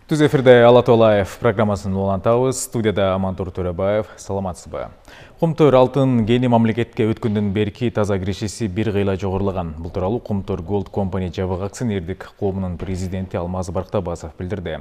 Түз эфирде Алатолаев программасын улантабыз. Студияда Амантур Төрөбаев. Саламатсызбы. Кумтөр алтын кени мамлекетке өткөндөн берки таза кирешеси бир кыйла жогорлаган. Бул тууралуу Кумтөр Gold Company жабык акционердик коомунун президенти Алмаз Барктабасов билдирди.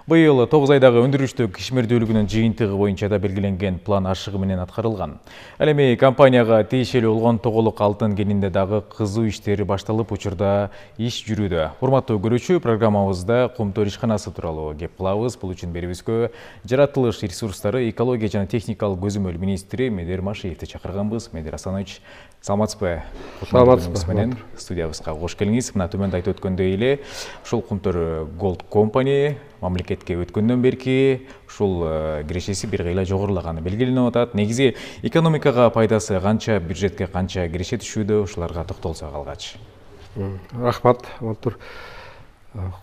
Быйыл 9 айдагы өндүрүштүк ишмердүүлүгүнүн жыйынтыгы боюнча да белгиленген план ашыгы менен аткарылган. Ал эми компанияга тиешелүү болгон тоголук алтын кенинде дагы кызуу иштери башталып, учурда иш жүрүүдө. Урматтуу көрүүчү, программабызда Кумтөр ишканасы тууралуу кеп кылабыз. Бул үчүн берибизгө жаратылыш ресурстары, экология жана техникалык көзөмөл министри Медер Машиевди чакырганбыз. Медер Асанович, саламатсызбы? Саламатсызбы. Студиябызга кош келиңиз. Мына төмөндө айтып өткөндөй эле, ушул Кумтөр Gold Company мамлекетке өткөндөн берки ушул кирешеси бир кыйла жогорлаганы белгиленип атат. Негизи экономикага пайдасы канча, бюджетке канча киреше түшүүдө, ушуларга токтолсок алгач. Рахмат, Амантур.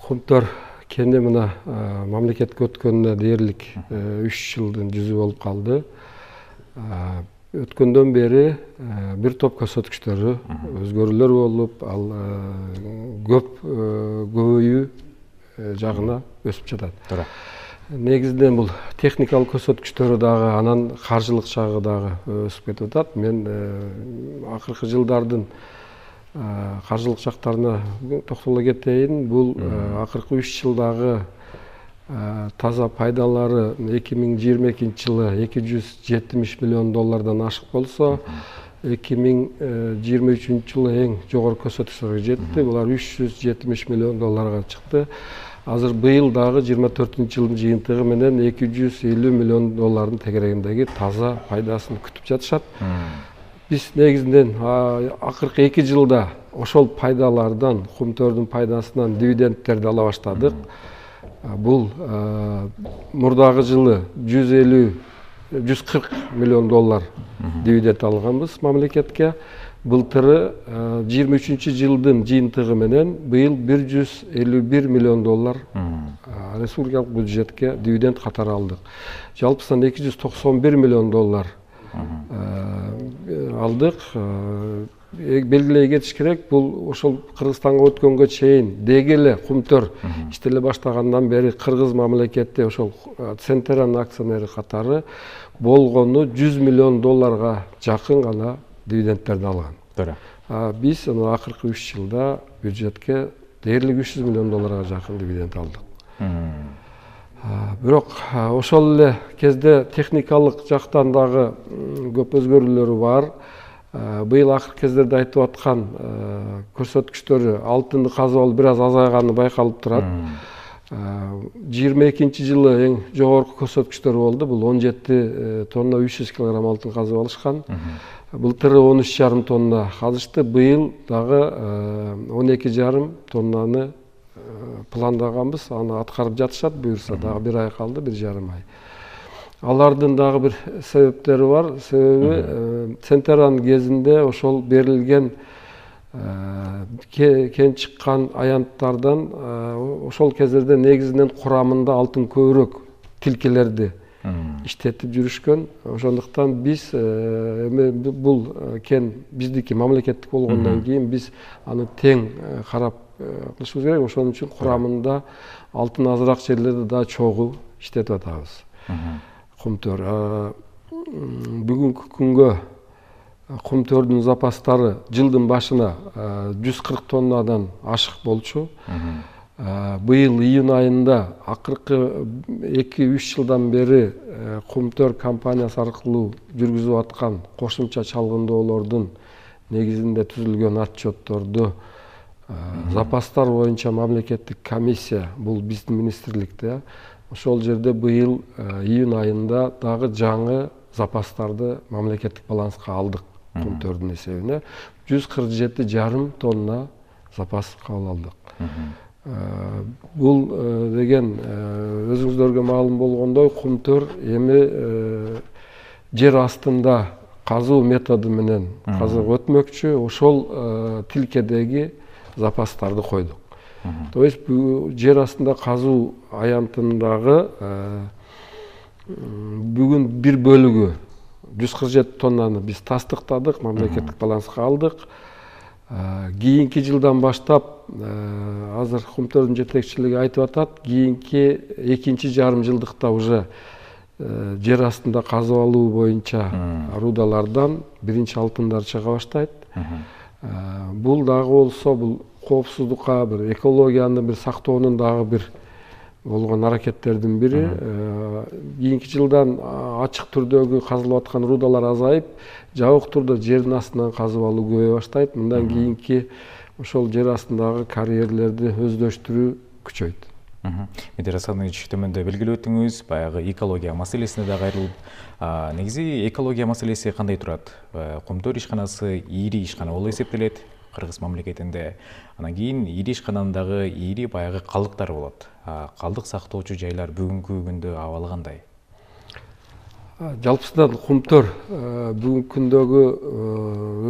Кумтөр кенде мына мамлекетке өткөнүнө дээрлик 3 жылдын жүзү болуп калды. Өткөндөн бери бир топ көрсөткүчтөрү өзгөрүүлөр болуп, ал көбөйүү жагына өсүп жатат. Негизинен бул техникалык көрсөткүчтөрү дагы, анан каржылык жагы дагы өсүп кетип атат. Мен акыркы жылдардын каржылык жактарына токтоло кетейин. Бул акыркы 3 жылдагы таза пайдалары 2022 жылы 270 миллион доллардан ашык болсо, 2023 жылы эң жогорку көрсөткүчтөргө жетти. Булар 370 миллион долларга чыкты. Азыр быйыл дагы 24 жылдын жыйынтыгы менен 250 миллион доллардын тегерегиндеги таза пайдасын күтүп жатышат. Биз негизинен акыркы 2 жылда ошол пайдалардан, Кумтөрдүн пайдасынан дивидендтерди ала баштадык. Бул мурдагы жылы 140 миллион доллар дивиденд алганбыз мамлекетке. Былтыры 23 жылдын жыйынтыгы менен быйыл 151 миллион доллар республикалык бюджетке дивиденд катары алдык. Жалпысынан 291 миллион доллар алдык. Белгилей кетиш керек, бул ошол Кыргызстанга өткөнгө чейин деги эле Кумтөр иштеле баштагандан бери кыргыз мамлекети ошол Центеран акционери катары болгону 100 миллион долларга жакын гана дивидендтерди алган. Биз акыркы 3 жылда бюджетке дээрлик 300 миллион долларга жакын дивиденд алдык. Бирок ошол эле кезде техникалык жактан дагы көп өзгөрүүлөр бар. Быйыл акыркы кездерде айтып аткан көрсөткүчтөрү, алтынды казып алуу бир аз азайганы байкалып турат. 22 жылы эң жогорку көрсөткүчтөр болду. Бул 17 тонна 300 килограмм алтын казып алышкан. Былтыры 13,5 тонна казышты. Быйыл дагы 12,5 тоннаны пландаганбыз. Аны аткарып жатышат. Буюрса дагы бир ай калды, 1,5 ай. Алардын дагы бир себептери бар. Себеби Центеран кезинде ошол берилген кен чыккан аянттардан ошол кездерде негизинен курамында алтын көбүрөөк тилкелерди иштетип жүрүшкөн. Ошондуктан биз бул кен биздики мамлекеттик болгондон кийин биз аны тең карап кылышыбыз керек. Ошон үчүн курамында алтын азыраак жерлерде да чогуу иштетип атабыз. Кумтөр бүгүнкү күнгө Кумтөрдүн запастары жылдын башына 140 тоннадан ашык болчу. Быйыл июнь айында акыркы 2-3 жылдан бери Кумтөр компаниясы аркылуу жүргүзүп аткан кошумча чалгындоолордун негизинде түзүлгөн отчетторду запастар боюнча мамлекеттик комиссия, бул биздин министрликте, ошол жерде быйыл июнь айында дагы жаңы запастарды мамлекеттик баланска алдык. Кумтөрдүн эсебине 147,5 тонна запас кабыл алдык. Бул деген өзүңүздөргө маалым болгондой, Кумтөр эми жер астында казуу методу менен казып өтмөкчү. Ошол тилкедеги запастарды койдук. То есть жер астында казуу аянтындагы бүгүн бир бөлүгү 147 тоннаны биз тастыктадык, мамлекеттик баланска алдык. Кийинки жылдан баштап азыр Кумтөрдүн жетекчилиги айтып атат, кийинки 2,5 жылдыкта уже жер астында казып алуу боюнча рудалардан биринчи алтындар чыга баштайт. Бул дагы болсо бул коопсуздукка, бир экологияны бир сактоонун дагы бир болгон аракеттердин бири. Кийинки жылдан ачык түрдөгү казылып аткан рудалар азайып, жабык турда жердин астынан казып алуу көбөйө баштайт. Мындан кийинки ошол жер астындагы карьерлерди өздөштүрүү күчөйт. Медер Асанович, төмөндө белгилеп өттүңүз, баягы экология маселесине да кайрылып, негизи экология маселеси кандай турат? Кумтөр ишканасы ири ишкана болуп эсептелет Кыргыз мамлекетинде. Анан кийин ири ишкананын дагы ири баягы калдыктар болот. Калдык сактоочу жайлар бүгүнкү күндө абалы кандай? Жалпысынан Кумтөр бүгүнкү күндөгү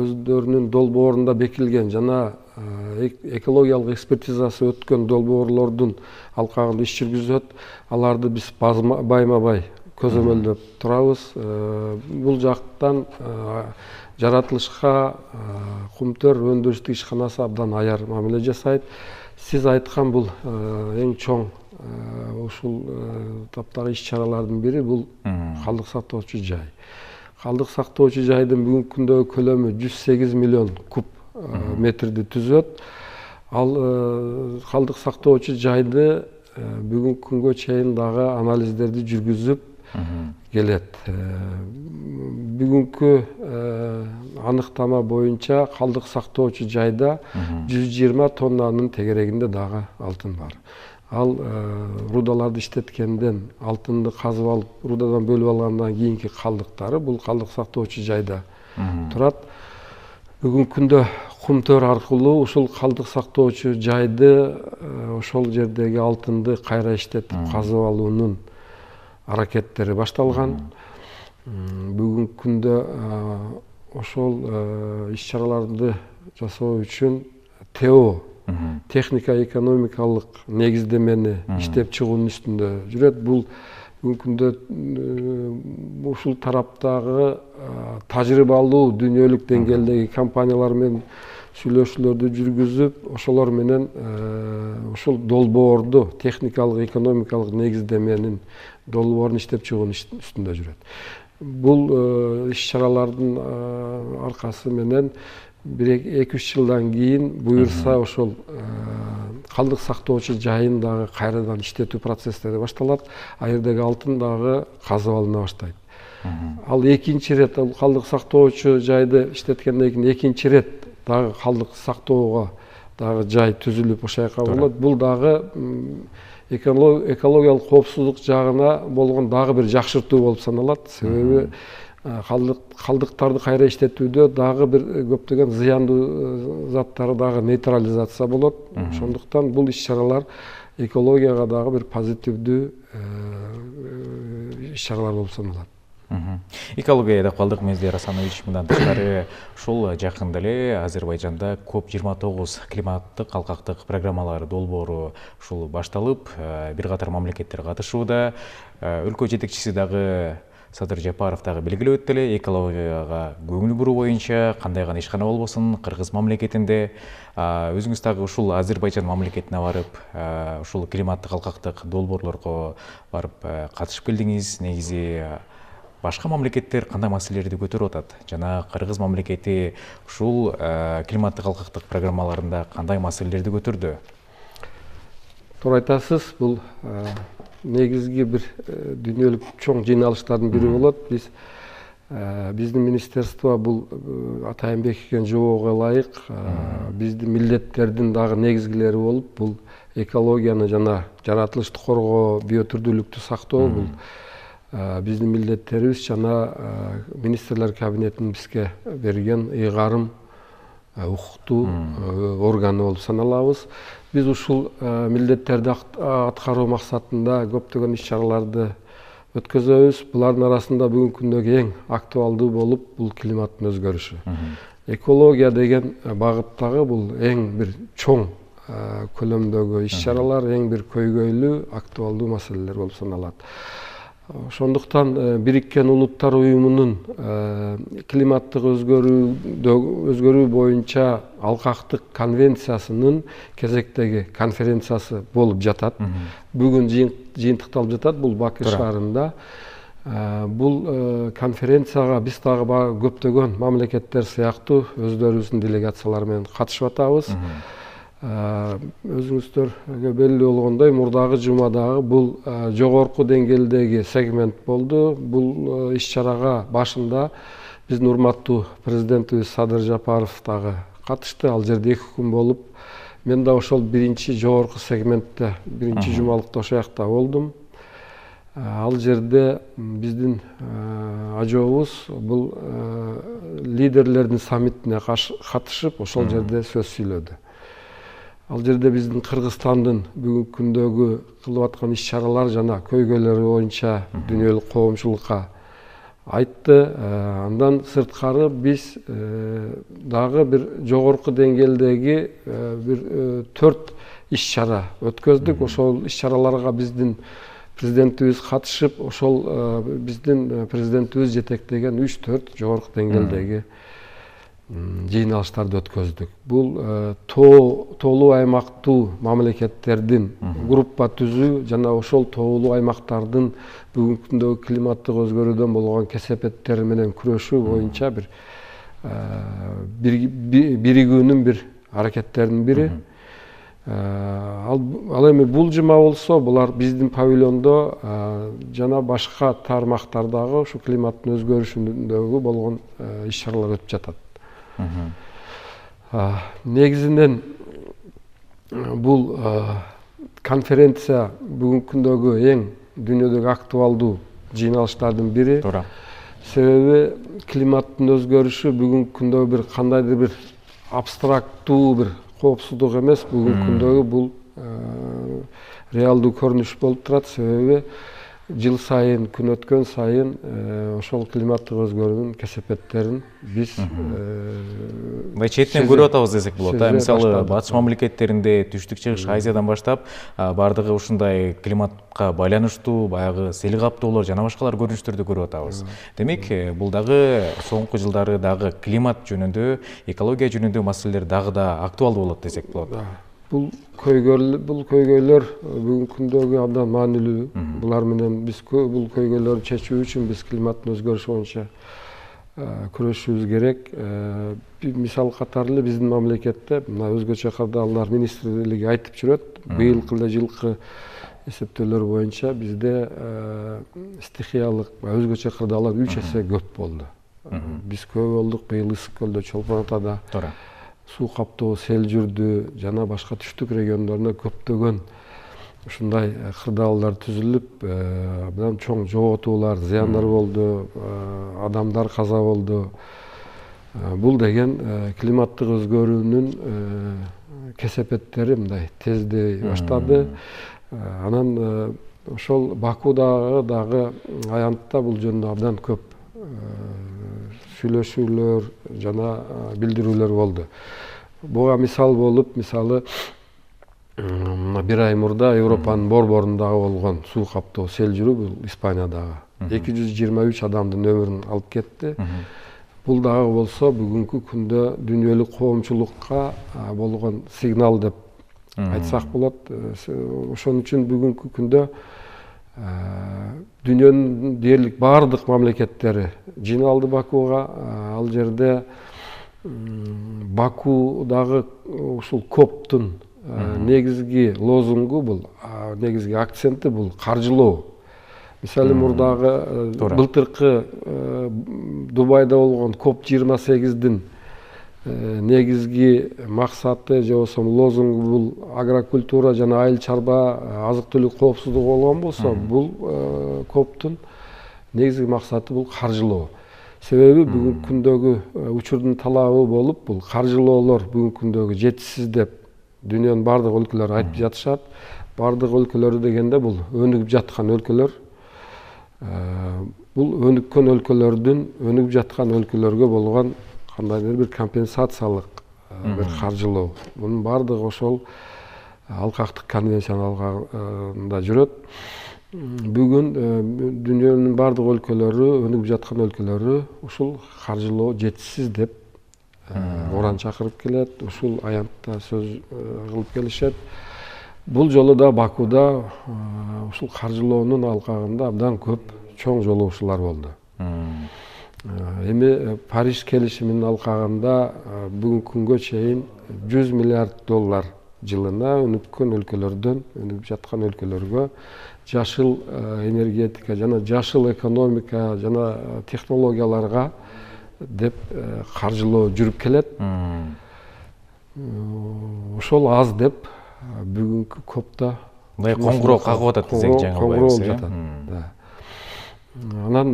өздөрүнүн долбоорунда бекилген жана экологиялык экспертизасы өткөн долбоорлордун алкагында иш жүргүзөт. Аларды биз байма бай көзөмөлдөп турабыз. Бул жактан жаратылышка Кумтөр өндүрүштүк ишканасы абдан аяр мамиле жасайт. Сиз айткан бул эң чоң ушул таптагы иш-чаралардын бири бул калдык сактоочу жай. Калдык сактоочу жайдын бүгүнкү күндөгү көлөмү 108 миллион куб метрди түзөт. Ал калдык сактоочу жайды бүгүнкү күнгө чейин дагы анализдерди жүргүзүп келет. Бүгүнкү аныктама боюнча калдык сактоочу жайда 120 тоннанын тегерегинде дагы алтын бар. Ал рудаларды иштеткенден алтынды казып алып, рудадан бөлүп алгандан кийинки калдыктары бул калдык сактоочу жайда турат. Бүгүнкү күндө Кумтөр аркылуу ушул калдык сактоочу жайды ошол жердеги алтынды кайра иштетип казып алуунун аракеттери башталган. Бүгүнкү күндө ошол иш-чараларды жасоо үчүн ТО техника-экономикалык негиздемени иштеп чыгуунун үстүндө жүрөт. Бул бүгүнкү күндө ушул тараптагы тажрыйбалуу дүйнөлүк деңгээлдеги компаниялар менен сүйлөшүүлөрдү жүргүзүп, ошолор менен ушул долбоорду техникалык экономикалык негиздеменин долбоорун иштеп чыгуунун үстүндө жүрөт. Бул иш-чаралардын аркасы менен 1-2 жылдан кийин буюрса ошол калдык сактоочу жайын дагы кайрадан иштетүү процесстери башталат. Ал жердеги алтын дагы казып алына баштайт. Ал экинчи рет калдык сактоочу жайды иштеткенден кийин экинчи рет дагы калдык сактоого дагы жай түзүлүп ошол жака болот. Бул дагы экологиялык коопсуздук жагына болгон дагы бир жакшыртуу болуп саналат. Себеби калдыктарды кайра иштетүүдө дагы бир көптөгөн зыяндуу заттары дагы нейтрализация болот. Ошондуктан бул иш-чаралар экологияга дагы бир позитивдүү иш-чаралар болуп саналат. Экологияда калдык, Медер Асанович. Мындан тышкары ушул жакында эле Азербайжанда COP29 климаттык алкактык программалары долбоору ушул башталып, бир катар мамлекеттер катышууда. Өлкө жетекчиси дагы Садыр Жапаров дагы белгилеп өттү эле, экологияга көңүл буруу боюнча кандай гана ишкана болбосун Кыргыз мамлекетинде. Өзүңүз дагы ушул Азербайжан мамлекетине барып, ушул климаттык алкактык долбоорлорго барып катышып келдиңиз. Негизи башка мамлекеттер кандай маселелерди көтөрүп атат жана Кыргыз мамлекети ушул климаттык алкактык программаларында кандай маселелерди көтөрдү? Туура айтасыз, бул негизги бир дүйнөлүк чоң жыйналыштардын бири болот. Биздин министерство бул атайын бекиткен жообого ылайык биздин милдеттердин дагы негизгилери болуп, бул экологияны жана жаратылышты коргоо, биотүрдүүлүктү сактоо бул биздин милдеттерибиз жана министрлер кабинетинин бизге берген ыйгарым укуктуу органы болуп саналабыз. Биз ушул милдеттерди аткаруу максатында көптөгөн иш-чараларды өткөзөбүз. Булардын арасында бүгүнкү күндөгү эң актуалдуу болуп бул климаттын өзгөрүшү. Экология деген багыттагы бул эң бир чоң көлөмдөгү иш-чаралар, эң бир көйгөйлүү, актуалдуу маселелер болуп саналат. Ошондуктан Бириккен Улуттар Уюмунун климаттык өзгөрүү боюнча алкактык конвенциясынын кезектеги конференциясы болуп жатат. Бүгүн жыйынтыкталып жатат бул Баку шаарында. Бул конференцияга биз дагы көптөгөн мамлекеттер сыяктуу өздөрүбүздүн делегациялар менен катышып атабыз. Өзүңүздөргө белгилүү болгондой, мурдагы жумадагы бул жогорку деңгээлдеги сегмент болду. Бул иш-чарага башында биздин урматтуу президентибиз Садыр Жапаров дагы катышты. Ал жерде 2 күн болуп, мен да ошол биринчи жогорку сегментте, биринчи жумалыкта ошол жакта болдум. Ал жерде биздин ажообуз бул лидерлердин саммитине катышып, ошол жерде сөз сүйлөдү. Ал жерде биздин Кыргызстандын бүгүнкү күндөгү кылып аткан иш-чаралар жана көйгөйлөрү боюнча дүйнөлүк коомчулукка айтты. Андан сырткары биз дагы бир жогорку деңгээлдеги бир 4 иш-чара өткөздүк. Ошол иш-чараларга биздин президентибиз катышып, ошол биздин президентибиз жетектеген 3-4 жогорку деңгээлдеги жыйналыштарды өткөздүк. Бул тоолуу аймактуу мамлекеттердин группа түзүү жана ошол тоолуу аймактардын бүгүнкү күндөгү климаттык өзгөрүүдөн болгон кесепеттери менен күрөшүү боюнча бир биригүүнүн бир аракеттеринин бири. Ал эми бул жума болсо, булар биздин павильондо жана башка тармактардагы ушу климаттын өзгөрүшүндөгү болгон иш-чаралар өтүп жатат. Негизинен бул конференция бүгүнкү күндөгү эң дүйнөдөгү актуалдуу жыйналыштардын бири. Себеби климаттын өзгөрүшү бүгүнкү күндө бир кандайдыр бир абстрактуу бир коопсуздук эмес, бүгүнкү күндөгү бул реалдуу көрүнүш болуп турат. Себеби жыл сайын, күн өткөн сайын ошол климаттык өзгөрүүнүн кесепеттерин биз мындай четтен көрүп атабыз десек болот. Мисалы, батыш мамлекеттеринде, Түштүк Чыгыш Азиядан баштап бардыгы ушундай климатка байланыштуу баягы сел каптоолор жана башкалар көрүнүштөрдү көрүп атабыз. Демек, бул дагы соңку жылдары дагы климат жөнүндө, экология жөнүндө маселелер дагы да актуалдуу болот десек болот. Бул көйгөйлөр бүгүнкү күндөгү абдан маанилүү. Булар менен биз бул көйгөйлөрдү чечүү үчүн биз климаттын өзгөрүшү боюнча күрөшүшүбүз керек. Мисал катары биздин мамлекетте мына өзгөчө кырдаалдар министрлиги айтып жүрөт. Быйылкы эле жылкы эсептөөлөр боюнча бизде стихиялык өзгөчө кырдаалар 3 эсе көп болду. Биз көп болдук быйыл Ысык көлдө, Чолпон Атада суу каптоо, сел жүрдү жана башка түштүк региондорунда көптөгөн ушундай кырдаалдар түзүлүп, абдан чоң жоготуулар, зыяндар болду, адамдар каза болду. Бул деген климаттык өзгөрүүнүн кесепеттери мындай тездей баштады. Анан ошол Бакудагы дагы аянтта бул жөнүндө абдан көп сүйлөшүүлөр жана билдирүүлөр болду. Буга мисал болуп, мисалы, бир ай мурда Европанын борборундагы болгон суу каптоо, сел жүрүү бул Испаниядагы 223 адамдын өмүрүн алып кетти. Бул дагы болсо бүгүнкү күндө дүйнөлүк коомчулукка болгон сигнал деп айтсак болот. Ошон үчүн бүгүнкү күндө дүйнөнүн дээрлик баардык мамлекеттери жыйналды Бакуга. Ал жерде Бакудагы ушул коптун негизги лозунгу бул, негизги акценти бул каржылоо. Мисалы, мурдагы былтыркы Дубайда болгон COP28-дин негизги максаты же болбосо лозунгу бул агрокультура жана айыл чарба азык-түлүк коопсуздугу болгон болсо, бул COP-тун негизги максаты бул каржылоо. Себеби бүгүнкү күндөгү учурдун талабы болуп, бул каржылоолор бүгүнкү күндөгү жетишсиз деп дүйнөнүн бардык өлкөлөрү айтып жатышат. Бардык өлкөлөрү дегенде бул өнүгүп жаткан өлкөлөр. Бул өнүккөн өлкөлөрдүн өнүгүп жаткан өлкөлөргө болгон кандайдыр бир компенсациялык бир каржылоо. Мунун бардыгы ошол алкактык конвенциянын алкагында жүрөт. Бүгүн дүйнөнүн бардык өлкөлөрү, өнүгүп жаткан өлкөлөрү ушул каржылоо жетишсиз деп уран чакырып келет, ушул аянтта сөз кылып келишет. Бул жолу да Бакуда ушул каржылоонун алкагында абдан көп чоң жолугушуулар болду. Эми Париж келишиминин алкагында бүгүнкү күнгө чейин 100 миллиард доллар жылына өнүккөн өлкөлөрдөн өнүгүп жаткан өлкөлөргө жашыл энергетика жана жашыл экономика жана технологияларга деп каржылоо жүрүп келет. Ошол аз деп бүгүнкү копто мындай коңгуроо кагып атат десек жаңылбайбыз. Анан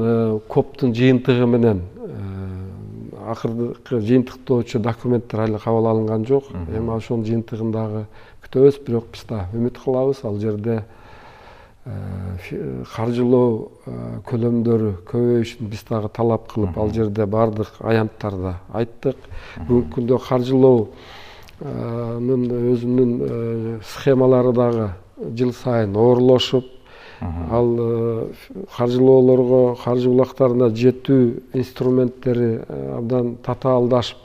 коптун жыйынтыгы менен акыркы жыйынтыктоочу документтер али кабыл алынган жок. Эми ошонун жыйынтыгындагы күтөбүз, бирок биз да үмүт кылабыз. Ал жерде каржылоо көлөмдөрү көбөйүшүн биз дагы талап кылып, ал жерде бардык аянттарда айттык. Бүгүнкү күндө каржылоонун өзүнүн схемалары дагы жыл сайын оорлошуп, ал каржылоолорго, каржы булактарына жетүү инструменттери абдан татаалдашып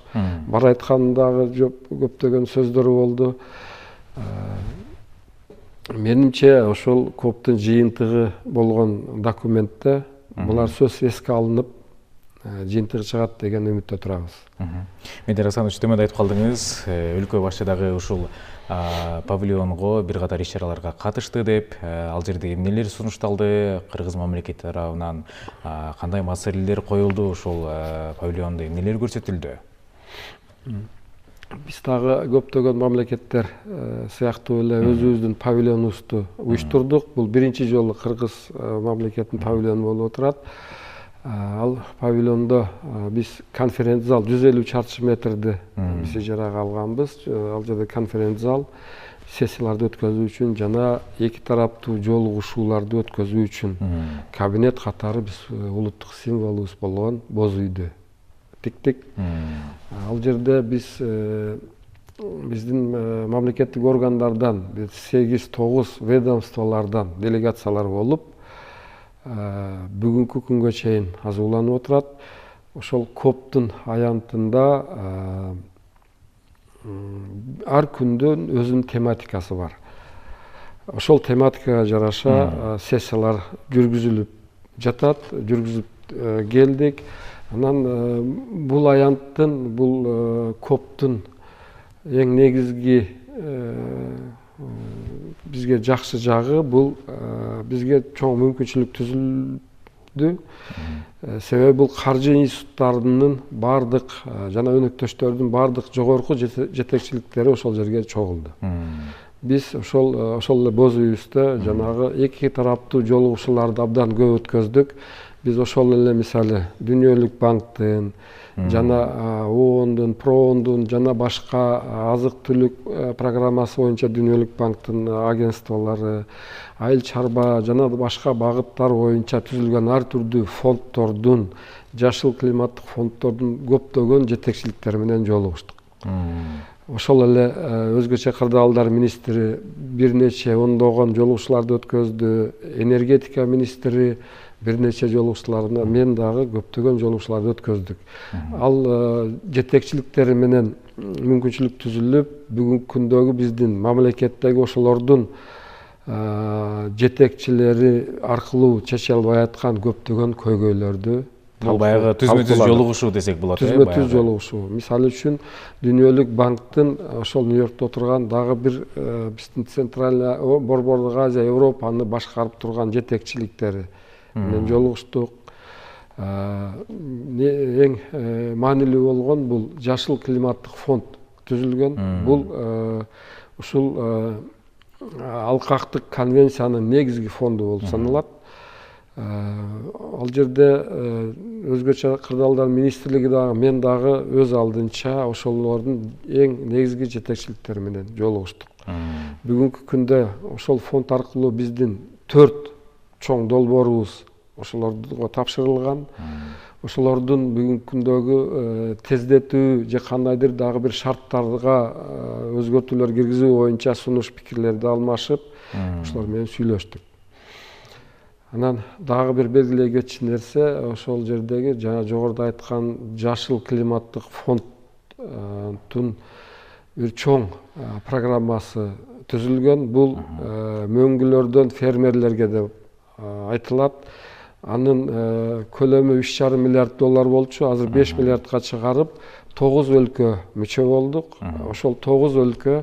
барайткандагы көптөгөн сөздөрү болду. Менимче ошол коптун жыйынтыгы болгон документте булар сөз эске алынып, жыйынтыгы чыгат деген үмүттө турабыз. Медер Асанович, төмөндө айтып калдыңыз, өлкө башы дагы ушул павильонго бир катар иш-чараларга катышты деп, ал жерде эмнелер сунушталды, кыргыз мамлекети тарабынан кандай маселелер коюлду, ошол павильондо эмнелер көрсөтүлдү? Биз дагы көптөгөн мамлекеттер сыяктуу эле өзүбүздүн павильонубузду уюштурдук. Бул биринчи жолу кыргыз мамлекетинин павильону болуп отурат. Ал павильондо биз конференц зал 150 чарчы метрди биз ижарага алганбыз. Ал жерде конференц зал сессияларды өткөзүү үчүн жана эки тараптуу жолугушууларды өткөзүү үчүн кабинет катары биз улуттук символубуз болгон боз үйдү тиктик. Ал жерде биздин мамлекеттик органдардан 8-9 ведомстволордон делегациялар болуп, бүгүнкү күнгө чейин азууланып отурат. Ошол коптун аянтында ар күндөн өзүнүн тематикасы бар. Ошол тематикага жараша сессиялар жүргүзүлүп жатат, жүргүзүп келдик. Анан бул аянттын, бул коптун эң негизги бизге жакшы жагы бул бизге чоң мүмкүнчүлүк түзүлдү. Себеби бул каржы институттарынын бардык жана өнөктөштөрдүн бардык жогорку жетекчиликтери ошол жерге чогулду. Биз ошол эле боз үйүбүздө жанагы эки тараптуу жолугушууларды абдан көп өткөздүк. Биз ошол эле мисалы Дүйнөлүк банктын жана ООНдун, ПРООНдун жана башка азык-түлүк программасы боюнча Дүйнөлүк банктын агентстволору, айыл чарба жана башка багыттар боюнча түзүлгөн ар түрдүү фонддордун, жашыл климаттык фонддордун көптөгөн жетекчиликтери менен жолугуштук. Ошол эле өзгөчө кырдаалдар министри бир нече ондогон жолугушууларды өткөздү, энергетика министри бир нече жолугушууларына, мен дагы көптөгөн жолугушууларды өткөздүк. Ал жетекчиликтери менен мүмкүнчүлүк түзүлүп, бүгүнкү күндөгү биздин мамлекеттеги ошолордун жетекчилери аркылуу чече албай аткан көптөгөн көйгөйлөрдү бул баягы түзмө-түз жолугушуу десек болот. Түзмө-түз жолугушуу. Мисалы үчүн Дүйнөлүк банктын ошол Нью-Йоркто отурган дагы бир биздин Центральный Борбордук Азия, Европаны башкарып турган жетекчиликтери менен жолугуштук. Эң маанилүү болгон бул жашыл климаттык фонд түзүлгөн. Бул ушул алкактык конвенциянын негизги фонду болуп саналат. Ал жерде өзгөчө кырдаалдар министрлиги дагы, мен дагы өз алдынча ошолордун эң негизги жетекчиликтери менен жолугуштук. Бүгүнкү күндө ошол фонд аркылуу биздин 4 чоң долбоорубуз ошолорго тапшырылган. Ошолордун бүгүнкү күндөгү тездетүү же кандайдыр дагы бир шарттарга өзгөртүүлөр киргизүү боюнча сунуш пикирлерди алмашып, ошолор менен сүйлөштүк. Анан дагы бир белгилей кетчү нерсе ошол жердеги жана жогоруда айткан жашыл климаттык фондтун бир чоң программасы түзүлгөн. Бул мөңгүлөрдөн фермерлерге деп айтылат. Анын көлөмү 3,5 миллиард доллар болчу. Азыр 5 миллиардка чыгарып, 9 өлкө мүчө болдук. Ошол 9 өлкө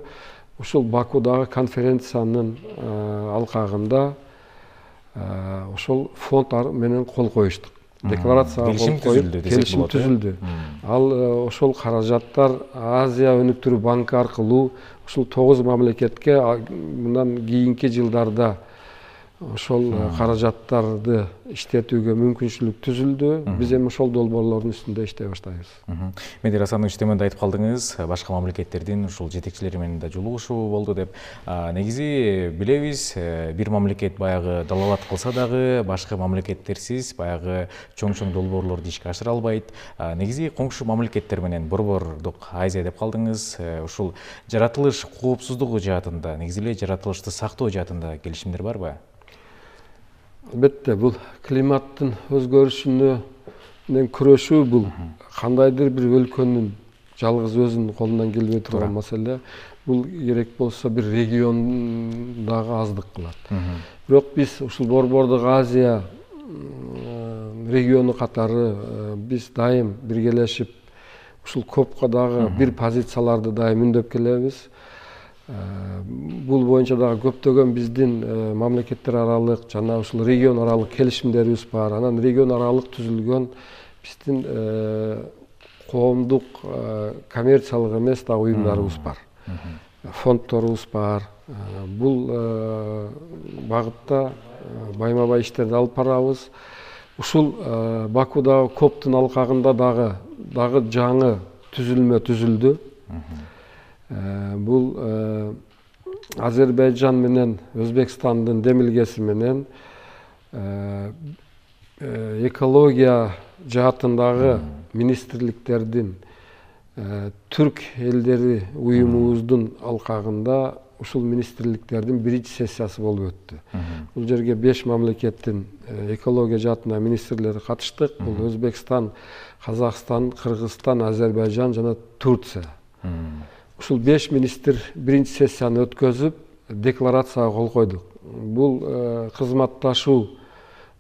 ушул Бакудагы конференциянын алкагында ошол фонд менен кол коюштук. Декларацияга кол коюп, келишим түзүлдү. Ал ошол каражаттар Азия өнүктүрүү банкы аркылуу ушул 9 мамлекетке мындан кийинки жылдарда ошол каражаттарды иштетүүгө мүмкүнчүлүк түзүлдү. Биз эми ошол долбоорлордун үстүндө иштей баштайбыз. Мендир Асанович, төмөндө айтып калдыңыз, башка мамлекеттердин ушул жетекчилери менен да жолугушуу болду деп. Негизи билебиз, бир мамлекет баягы далалат кылса дагы башка мамлекеттерсиз баягы чоң долбоорлорду ишке ашыра албайт. Негизи коңшу мамлекеттер менен борбордук Азия деп калдыңыз. Ушул жаратылыш коопсуздугу жаатында, негизи эле жаратылышты сактоо жаатында келишимдер барбы? Албетте, бул климаттын өзгөрүшүнө менен күрөшүү бул кандайдыр бир өлкөнүн жалгыз өзүнүн колунан келбей турган маселе. Бул керек болсо бир региондагы аздык кылат. Бирок биз ушул борбордук Азия региону катары биз дайым биргелешип ушул копко дагы бир позицияларды дайым үндөп келебиз. Бул боюнча дагы көптөгөн биздин мамлекеттер аралык жана ушул регион аралык келишимдерибиз бар. Анан регион аралык түзүлгөн биздин коомдук коммерциялык эмес да уюмдарыбыз бар. Фондторубуз бар. Бул багытта байма-бай иштерди алып барабыз. Ушул Бакудагы коптун алкагында дагы жаңы түзүлмө түзүлдү. Бул Азербайжан менен Өзбекстандын демилгеси менен экология жаатындагы министрликтердин түрк элдери уюмубуздун алкагында ушул министрликтердин биринчи сессиясы болуп өттү. Бул жерге 5 мамлекеттин экология жаатында министрлери катыштык. Бул Өзбекстан, Казакстан, Кыргызстан, Азербайжан жана Турция. Ушул 5 министр биринчи сессияны өткөзүп, декларацияга кол койдук. Бул кызматташуу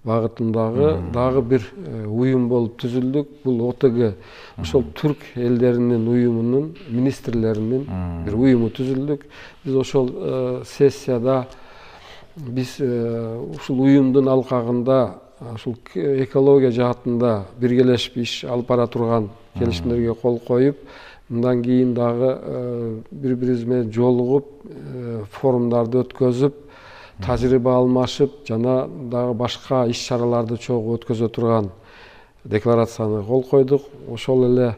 багытындагы дагы бир уюм болуп түзүлдүк. Бул ОТГ, ошол түрк элдеринин уюмунун министрлеринин бир уюму түзүлдүк. Биз ошол сессияда ушул уюмдун алкагында ушул экология жаатында биргелешип иш алып бара турган келишимдерге кол коюп, мындан кийин дагы бири-бирибиз менен жолугуп, форумдарды өткөзүп, тажрыйба алмашып, жана дагы башка иш-чараларды чогуу өткөзө турган декларацияны кол койдук. Ошол эле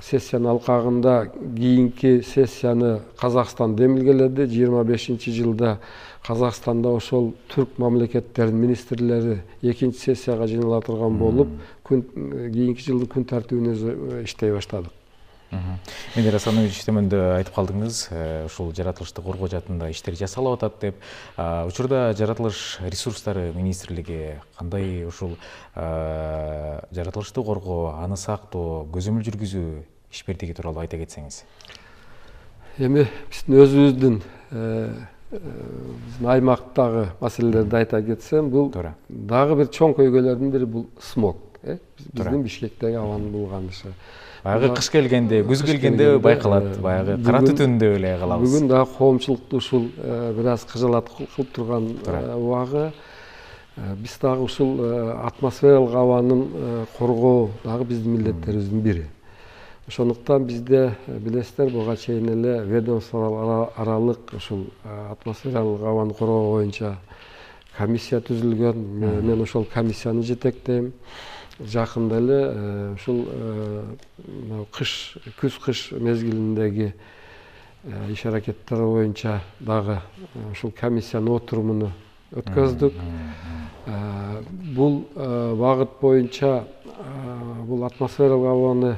сессиянын алкагында кийинки сессияны Казакстан демилгеледи. 25-жылда Казакстанда ошол түрк мамлекеттеринин министрлери экинчи сессияга жыйнала турган болуп, кийинки жылдын күн тартибине иштей баштадык. Мендир Асанович, төмөндө айтып калдыңыз, ушул жаратылышты коргоо жаатында иштер жасалып атат деп. Учурда жаратылыш ресурстары министрлиги кандай ушул жаратылышты коргоо, аны сактоо, көзөмөл жүргүзүү ишбирдиги тууралуу айта кетсеңиз. Эми биздин өзүбүздүн аймактагы маселелерди айта кетсем, бул дагы бир чоң көйгөйлөрдүн бири бул смог. Биздин Бишкектеги абанын булганышы. Баягы кыш келгенде, күз келгенде байкалат, баягы кара түтүндө эле калабыз. Бүгүн дагы коомчулукту ушул бир аз кыжалат кылып турган убагы. Биз дагы ушул атмосфералык абанын коргоо дагы биздин милдеттерибиздин бири. Ошондуктан бизде билесиздер, буга чейин эле ведомство аралык ушул атмосфералык абаны коргоо боюнча комиссия түзүлгөн. Мен ошол комиссияны жетектейм. Жакында эле ушул күз-кыш мезгилиндеги иш аракеттер боюнча дагы ушул комиссиянын отурумуну өткөздүк. Бул багыт боюнча бул атмосфералык абаны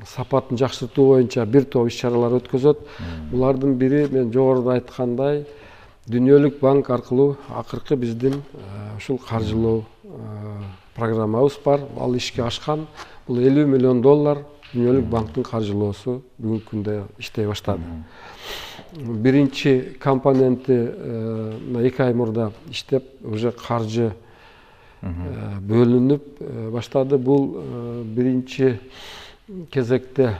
сапатын жакшыртуу боюнча бир топ иш-чаралар өткөзөт. Булардын бири мен жогоруда айткандай Дүниелік банк арқылы ақырқы біздің ушул қаржылоо программабыз бар. Ал ишке ашқан. Бұл $50 миллион Дүниелік банктың қаржылоосу бүгінгі күндө иштей баштады. Биринчи компоненти 2 ай мурда иштеп, уже каржы бөлүнүп баштады. Бул биринчи кезекте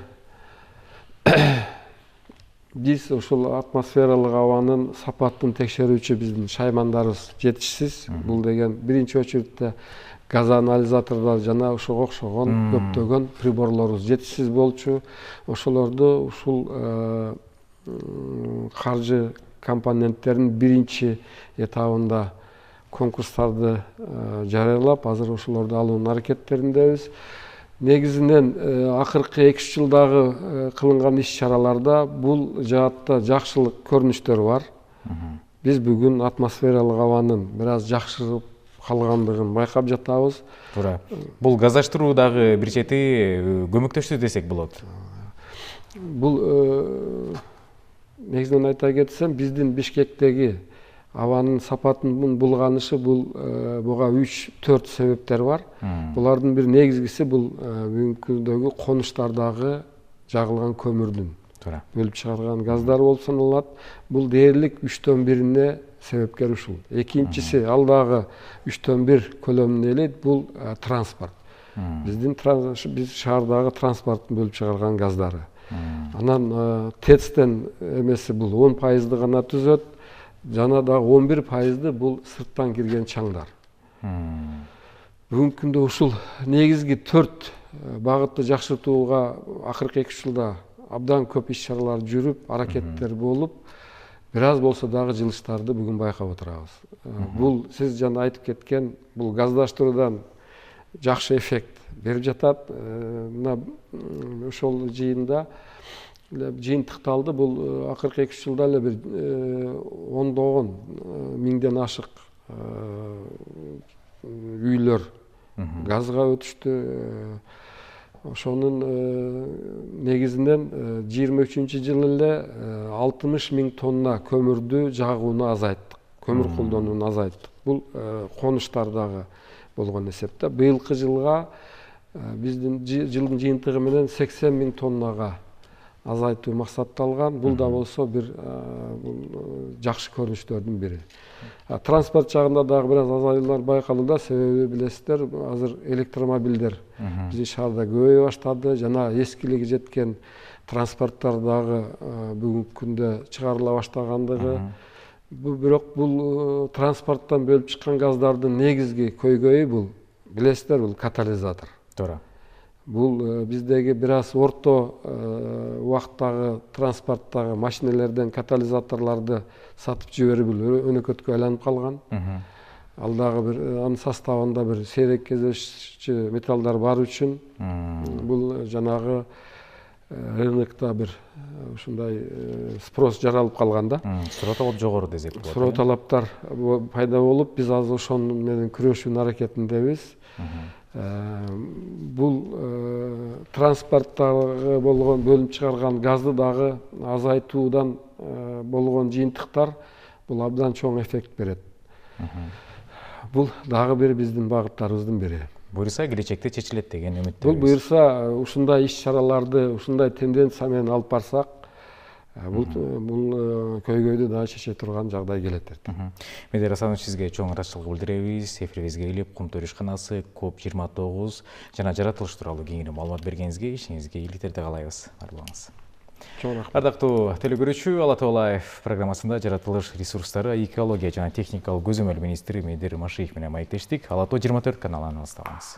биз ушул атмосфералык абанын сапатын текшерүүчү биздин шаймандарыбыз жетишсиз. Бул деген биринчи очередте газ анализаторлор жана ошого окшогон көптөгөн приборлорубуз жетишсиз болчу. Ошолорду ушул каржы компоненттеринин биринчи этабында конкурстарды жарыялап, азыр ошолорду алуунун аракеттериндебиз. Негизинен акыркы 2-3 жылдагы кылынган иш-чараларда бул жаатта жакшылык көрүнүштөр бар. Биз бүгүн атмосфералык абанын бир аз жакшырып калгандыгын байкап жатабыз. Туура. Бул газдаштыруу дагы бир чети көмөктөштү десек болот. Бул негизинен айта кетсем, биздин Бишкектеги абанын сапатынын булганышы буга 3-4 себептер бар. Булардын бир негизгиси бул бүгүнкү күндөгү конуштардагы жагылган көмүрдүн бөлүп чыгарган газдар болуп саналат. Бул дээрлик 1/3 себепкер ушул. Экинчиси алдагы 1/3 көлөмүн элейт, бул транспорт. Биз шаардагы транспорттун бөлүп чыгарган газдары. Анан ТЭЦтен эмеси бул 10% гана түзөт. Жана да 11% бул сырттан кирген чаңдар. Бүгүнкү күндө ушул негизги 4 багытты жакшыртууга акыркы 2 жылда абдан көп иш-чаралар жүрүп, аракеттер болуп, бир аз болсо дагы жылыштарды бүгүн байкап отурабыз. Бул сиз жана айтып кеткен, бул газдаштыруудан жакшы эффект берип жатат. Мына ошол жыйынтыкталды. Бул акыркы 2 жылда эле бир 10 миңден ашык үйлөр газга өтүштү. Ошонун негизинен 23 жыл эле 60 миң тонна көмүрдү жагууну азайттык, көмүр колдонууну азайттык. Бул конуштардагы болгон эсепте. Быйылкы жылга биздин жылдын жыйынтыгы менен 80 миң тоннага азайтуу максатталган. Бул да болсо бир жакшы көрүнүштөрдүн бири. Транспорт жагында дагы бир аз азаюулар байкалууда. Себеби билесиздер, азыр электромобилдер биздин шаарда көбөйө баштады. Жана эскилиги жеткен транспорттор дагы бүгүнкү күндө чыгарыла баштагандыгы. Бирок бул транспорттон бөлүп чыккан газдардын негизги көйгөйү бул, билесиздер, бул катализатор. Туура. Бул биздеги бир аз орто убакыттагы транспорттагы машинелерден катализаторлорду сатып жиберип өнөкөткө айланып калган. Ал дагы бир анын составында бир сейрек кездешчү металлдар бар үчүн бул жанагы рынокто бир ушундай спрос жаралып калган да. Суроо талап жогору десек болот. Суроо талаптар пайда болуп, биз азыр ошону менен күрөшүүнүн аракетиндебиз. Бул транспорттагы болгон бөлүнүп чыгарган газды дагы азайтуудан болгон жыйынтыктар бул абдан чоң эффект берет. Бул дагы бир биздин багыттарыбыздын бири. Буюрса келечекте чечилет деген үмүттөбүз. Бул буюрса ушундай иш-чараларды, ушундай тенденция менен алып барсак, бул көйгөйдү дагы чече турган жагдай келет. Медер Асанович, сизге чоң ыраазычылык билдиребиз. Эфирибизге келип, Кумтөр ишканасы COP29 жана жаратылыш тууралуу кеңири маалымат бергениңизге, ишиңизге ийгиликтерди каалайбыз. Бар болуңуз. Ардактуу телекөрүүчү, Ала Тоо Лайв программасында жаратылыш ресурстары, экология жана техникалык көзөмөл министри Медер Машиев менен маектештик. Ала Тоо 24 каналынан алыстабаңыз.